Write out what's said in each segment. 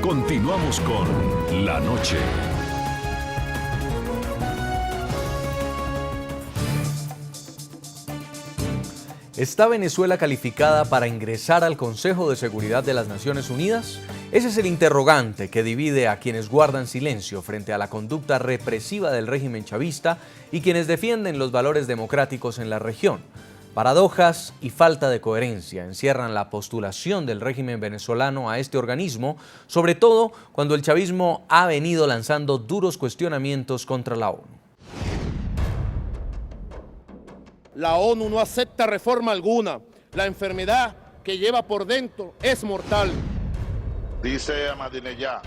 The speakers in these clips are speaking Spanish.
Continuamos con La Noche. ¿Está Venezuela calificada para ingresar al Consejo de Seguridad de las Naciones Unidas? Ese es el interrogante que divide a quienes guardan silencio frente a la conducta represiva del régimen chavista y quienes defienden los valores democráticos en la región. Paradojas y falta de coherencia encierran la postulación del régimen venezolano a este organismo, sobre todo cuando el chavismo ha venido lanzando duros cuestionamientos contra la ONU. La ONU no acepta reforma alguna. La enfermedad que lleva por dentro es mortal. Dice Ahmadinejad,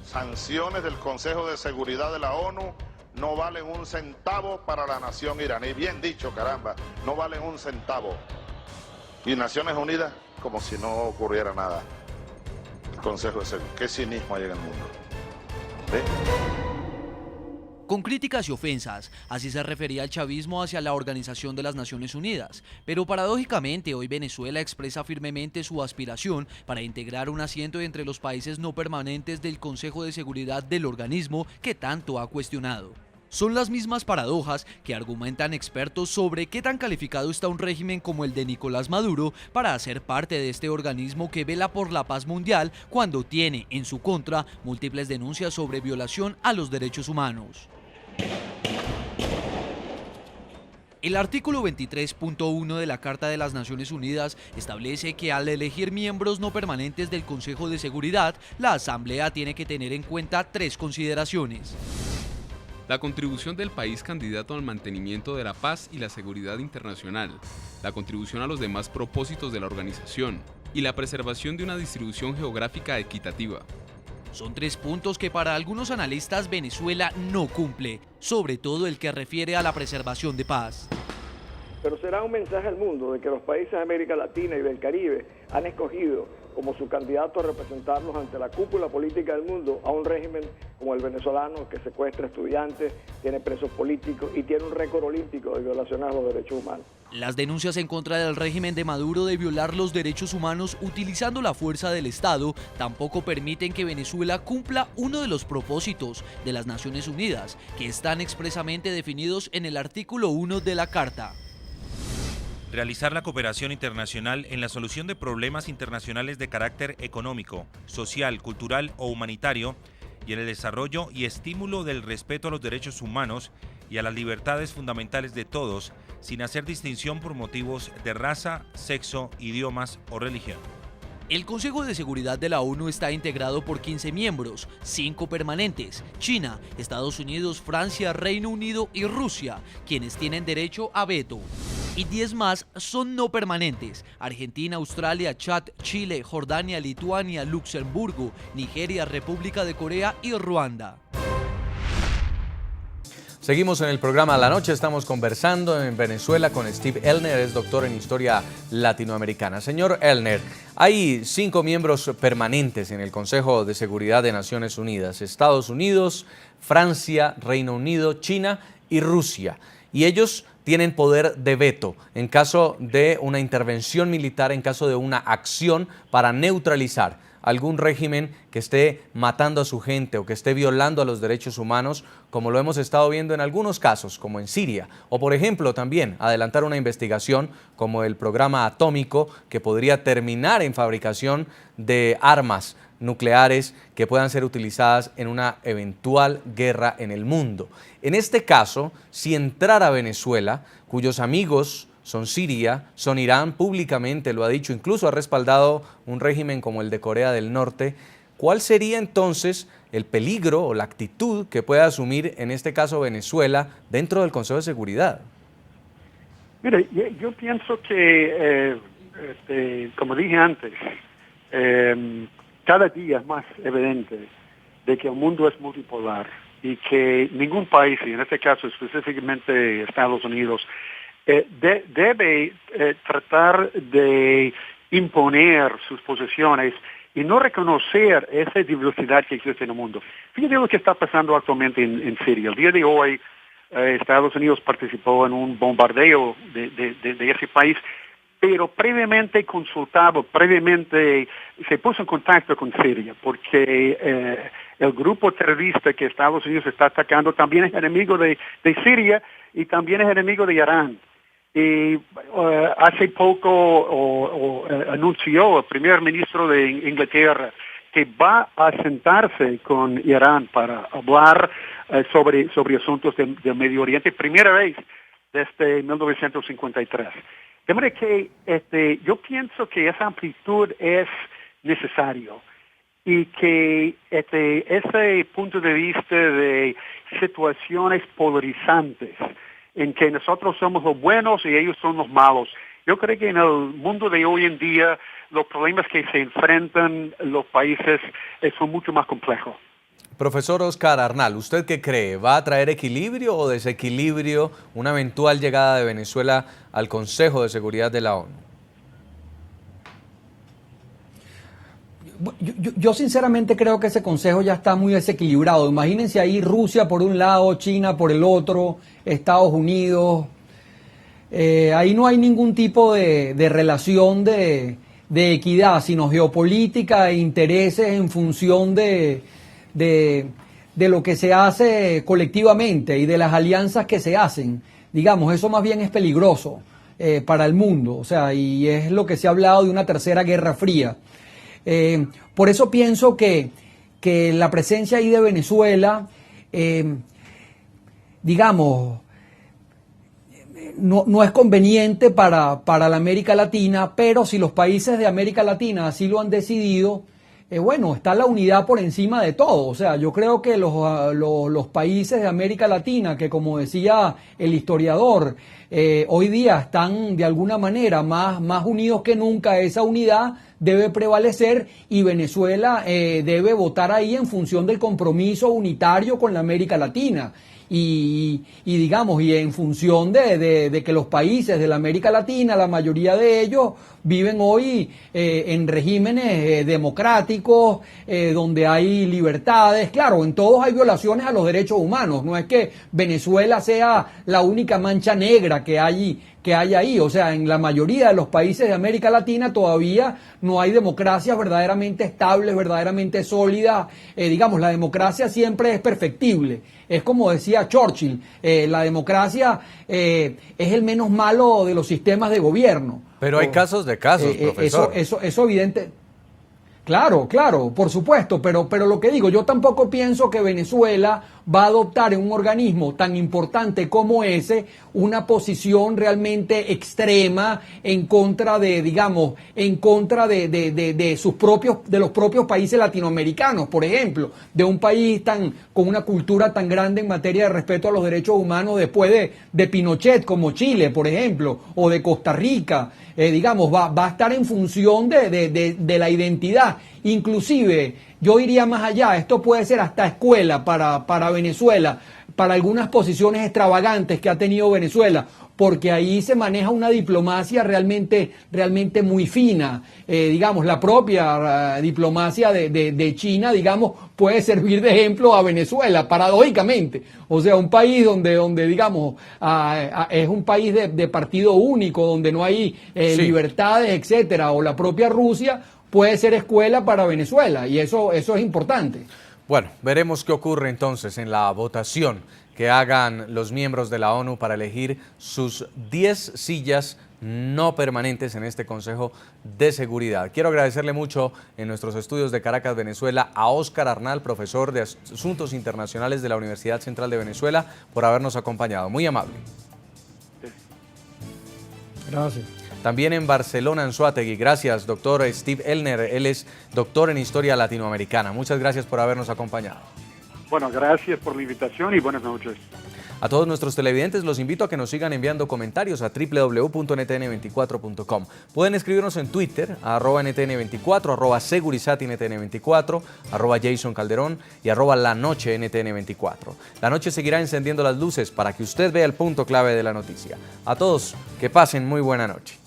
sanciones del Consejo de Seguridad de la ONU no valen un centavo para la nación iraní. Bien dicho, caramba, no valen un centavo. Y Naciones Unidas, como si no ocurriera nada. El Consejo de Seguridad, qué cinismo hay en el mundo. ¿Ve? Con críticas y ofensas, así se refería el chavismo hacia la Organización de las Naciones Unidas. Pero paradójicamente, hoy Venezuela expresa firmemente su aspiración para integrar un asiento entre los países no permanentes del Consejo de Seguridad del organismo que tanto ha cuestionado. Son las mismas paradojas que argumentan expertos sobre qué tan calificado está un régimen como el de Nicolás Maduro para hacer parte de este organismo que vela por la paz mundial cuando tiene en su contra múltiples denuncias sobre violación a los derechos humanos. El artículo 23.1 de la Carta de las Naciones Unidas establece que al elegir miembros no permanentes del Consejo de Seguridad, la Asamblea tiene que tener en cuenta tres consideraciones. La contribución del país candidato al mantenimiento de la paz y la seguridad internacional, la contribución a los demás propósitos de la organización y la preservación de una distribución geográfica equitativa. Son tres puntos que para algunos analistas Venezuela no cumple, sobre todo el que refiere a la preservación de paz. Pero será un mensaje al mundo de que los países de América Latina y del Caribe han escogido como su candidato a representarlos ante la cúpula política del mundo a un régimen como el venezolano que secuestra estudiantes, tiene presos políticos y tiene un récord olímpico de violaciones a los derechos humanos. Las denuncias en contra del régimen de Maduro de violar los derechos humanos utilizando la fuerza del Estado tampoco permiten que Venezuela cumpla uno de los propósitos de las Naciones Unidas, que están expresamente definidos en el artículo 1 de la Carta. Realizar la cooperación internacional en la solución de problemas internacionales de carácter económico, social, cultural o humanitario y en el desarrollo y estímulo del respeto a los derechos humanos y a las libertades fundamentales de todos, sin hacer distinción por motivos de raza, sexo, idiomas o religión. El Consejo de Seguridad de la ONU está integrado por 15 miembros, 5 permanentes, China, Estados Unidos, Francia, Reino Unido y Rusia, quienes tienen derecho a veto. Y 10 más son no permanentes, Argentina, Australia, Chad, Chile, Jordania, Lituania, Luxemburgo, Nigeria, República de Corea y Ruanda. Seguimos en el programa La Noche, estamos conversando en Venezuela con Steve Elner, es doctor en Historia Latinoamericana. Señor Elner, hay 5 miembros permanentes en el Consejo de Seguridad de Naciones Unidas, Estados Unidos, Francia, Reino Unido, China y Rusia. Y ellos tienen poder de veto en caso de una intervención militar, en caso de una acción para neutralizar algún régimen que esté matando a su gente o que esté violando a los derechos humanos, como lo hemos estado viendo en algunos casos, como en Siria, o por ejemplo también adelantar una investigación como el programa atómico que podría terminar en fabricación de armas nucleares que puedan ser utilizadas en una eventual guerra en el mundo. En este caso, si entrara Venezuela, cuyos amigos son Siria, son Irán, públicamente lo ha dicho, incluso ha respaldado un régimen como el de Corea del Norte, ¿cuál sería entonces el peligro o la actitud que puede asumir en este caso Venezuela dentro del Consejo de Seguridad? Mire, yo pienso que, como dije antes, cada día es más evidente de que el mundo es multipolar y que ningún país, y en este caso específicamente Estados Unidos, debe tratar de imponer sus posiciones y no reconocer esa diversidad que existe en el mundo. Fíjate lo que está pasando actualmente en Siria. El día de hoy Estados Unidos participó en un bombardeo de ese país pero previamente consultado, previamente se puso en contacto con Siria, porque el grupo terrorista que Estados Unidos está atacando también es enemigo de Siria y también es enemigo de Irán. Y hace poco anunció el primer ministro de Inglaterra que va a sentarse con Irán para hablar sobre asuntos del Medio Oriente, primera vez desde 1953. De manera que yo pienso que esa amplitud es necesario y que ese punto de vista de situaciones polarizantes en que nosotros somos los buenos y ellos son los malos. Yo creo que en el mundo de hoy en día los problemas que se enfrentan los países son mucho más complejos. Profesor Oscar Arnal, ¿usted qué cree? ¿Va a traer equilibrio o desequilibrio una eventual llegada de Venezuela al Consejo de Seguridad de la ONU? Yo sinceramente creo que ese consejo ya está muy desequilibrado. Imagínense ahí Rusia por un lado, China por el otro, Estados Unidos. Ahí no hay ningún tipo de relación de equidad, sino geopolítica e intereses en función de lo que se hace colectivamente y de las alianzas que se hacen. Digamos, eso más bien es peligroso para el mundo. O sea, y es lo que se ha hablado de una tercera guerra fría. Por eso pienso que la presencia ahí de Venezuela, digamos, no es conveniente para la América Latina, pero si los países de América Latina así lo han decidido, bueno, está la unidad por encima de todo. O sea, yo creo que los países de América Latina, que como decía el historiador, hoy día están de alguna manera más unidos que nunca, esa unidad debe prevalecer y Venezuela debe votar ahí en función del compromiso unitario con la América Latina. Y digamos, y en función de que los países de la América Latina, la mayoría de ellos viven hoy en regímenes democráticos, donde hay libertades. Claro, en todos hay violaciones a los derechos humanos. No es que Venezuela sea la única mancha negra que hay ahí. O sea, en la mayoría de los países de América Latina todavía no hay democracias verdaderamente estables, verdaderamente sólidas. Digamos, la democracia siempre es perfectible. Es como decía Churchill, la democracia es el menos malo de los sistemas de gobierno. Pero hay casos de casos, profesor. Eso evidente. Claro, por supuesto, pero lo que digo, yo tampoco pienso que Venezuela va a adoptar en un organismo tan importante como ese una posición realmente extrema en contra de los propios países latinoamericanos, por ejemplo, de un país con una cultura tan grande en materia de respeto a los derechos humanos después de Pinochet, como Chile, por ejemplo, o de Costa Rica. Va a estar en función de la identidad. Inclusive, yo iría más allá, esto puede ser hasta escuela para Venezuela, para algunas posiciones extravagantes que ha tenido Venezuela, porque ahí se maneja una diplomacia realmente muy fina. La propia diplomacia de China, puede servir de ejemplo a Venezuela, paradójicamente. O sea, un país donde es un país de partido único, donde no hay libertades, etcétera, o la propia Rusia, puede ser escuela para Venezuela, y eso es importante. Bueno, veremos qué ocurre entonces en la votación que hagan los miembros de la ONU para elegir sus 10 sillas no permanentes en este Consejo de Seguridad. Quiero agradecerle mucho en nuestros estudios de Caracas, Venezuela, a Oscar Arnal, profesor de Asuntos Internacionales de la Universidad Central de Venezuela, por habernos acompañado. Muy amable. Gracias. También en Barcelona, Anzoátegui. Gracias, doctor Steve Elner. Él es doctor en Historia Latinoamericana. Muchas gracias por habernos acompañado. Bueno, gracias por la invitación y buenas noches. A todos nuestros televidentes los invito a que nos sigan enviando comentarios a www.ntn24.com. Pueden escribirnos en Twitter, @ntn24, @segurizatinTN24, @Jason Calderón y @lanocheNTN24. La noche seguirá encendiendo las luces para que usted vea el punto clave de la noticia. A todos, que pasen muy buena noche.